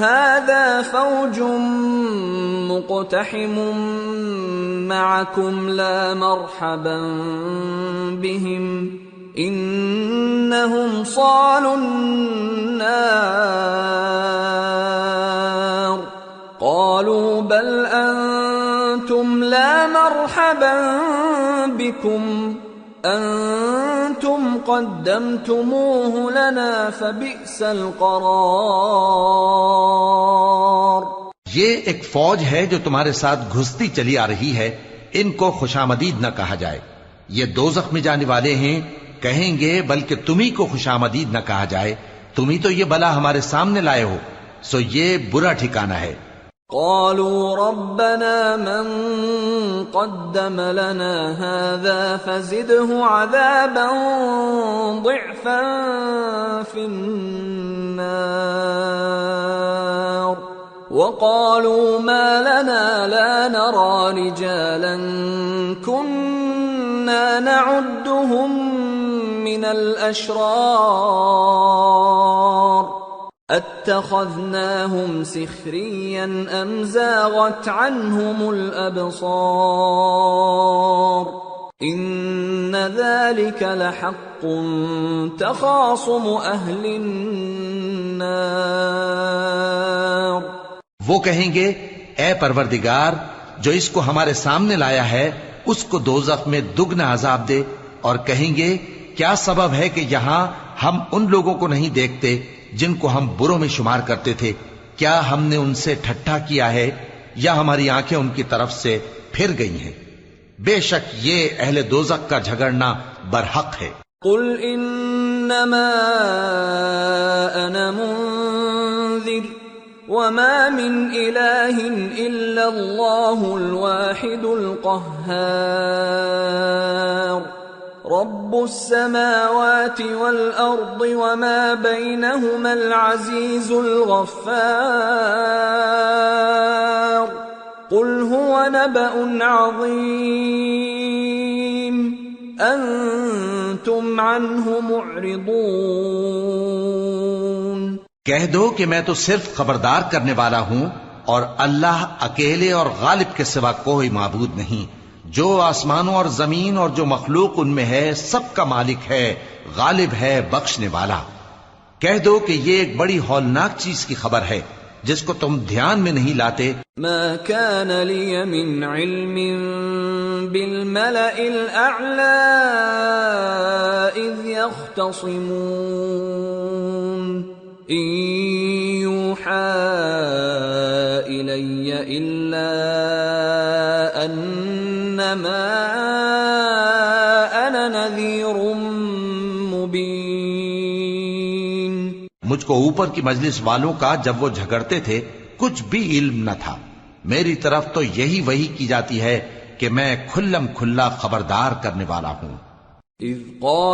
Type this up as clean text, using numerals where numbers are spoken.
هذا فوج مقتحم معكم لا مرحبا بهم إنهم صالوا النار قالوا بل أنتم لا مرحبا بكم أنتم قدمتموه لنا فبئس القرار۔ یہ ایک فوج ہے جو تمہارے ساتھ گھستی چلی آ رہی ہے، ان کو خوشامدید نہ کہا جائے، یہ دوزخ میں جانے والے ہیں، کہیں گے بلکہ تمہیں کو خوشامدید نہ کہا جائے، تمہیں تو یہ بلا ہمارے سامنے لائے ہو، سو یہ برا ٹھکانہ ہے۔ قالوا ربنا من قدم لنا هذا فزده عذابا ضعفا في النار وقالوا ما لنا لا نرى رجالا كنا نعدهم من الأشرار اتخذناهم سخريا ام زاغت عنهم الابصار ان ذلك لحق تخاصم اهل النار۔ وہ کہیں گے اے پروردگار جو اس کو ہمارے سامنے لایا ہے اس کو دوزخ میں دگنا عذاب دے، اور کہیں گے کیا سبب ہے کہ یہاں ہم ان لوگوں کو نہیں دیکھتے جن کو ہم بروں میں شمار کرتے تھے، کیا ہم نے ان سے ٹھٹھا کیا ہے یا ہماری آنکھیں ان کی طرف سے پھر گئی ہیں؟ بے شک یہ اہل دوزخ کا جھگڑنا برحق ہے۔ قل انما انا منذر وما من اله الا الله الواحد القهار رب السماوات والأرض وما بينهما العزيز الغفار قل هو نبأ عظيم أنتم عنه معرضون۔ کہہ دو کہ میں تو صرف خبردار کرنے والا ہوں، اور اللہ اکیلے اور غالب کے سوا کوئی معبود نہیں، جو آسمانوں اور زمین اور جو مخلوق ان میں ہے سب کا مالک ہے، غالب ہے، بخشنے والا۔ کہہ دو کہ یہ ایک بڑی ہولناک چیز کی خبر ہے جس کو تم دھیان میں نہیں لاتے۔ ما كان لي من علم بالملأ الأعلى إذ يختصمون إن يوحى إلي إلا أنما أنا نذير مبين۔ مجھ کو اوپر کی مجلس والوں کا جب وہ جھگڑتے تھے کچھ بھی علم نہ تھا، میری طرف تو یہی وحی کی جاتی ہے کہ میں کھلم کھلا خبردار کرنے والا ہوں۔ إذ قال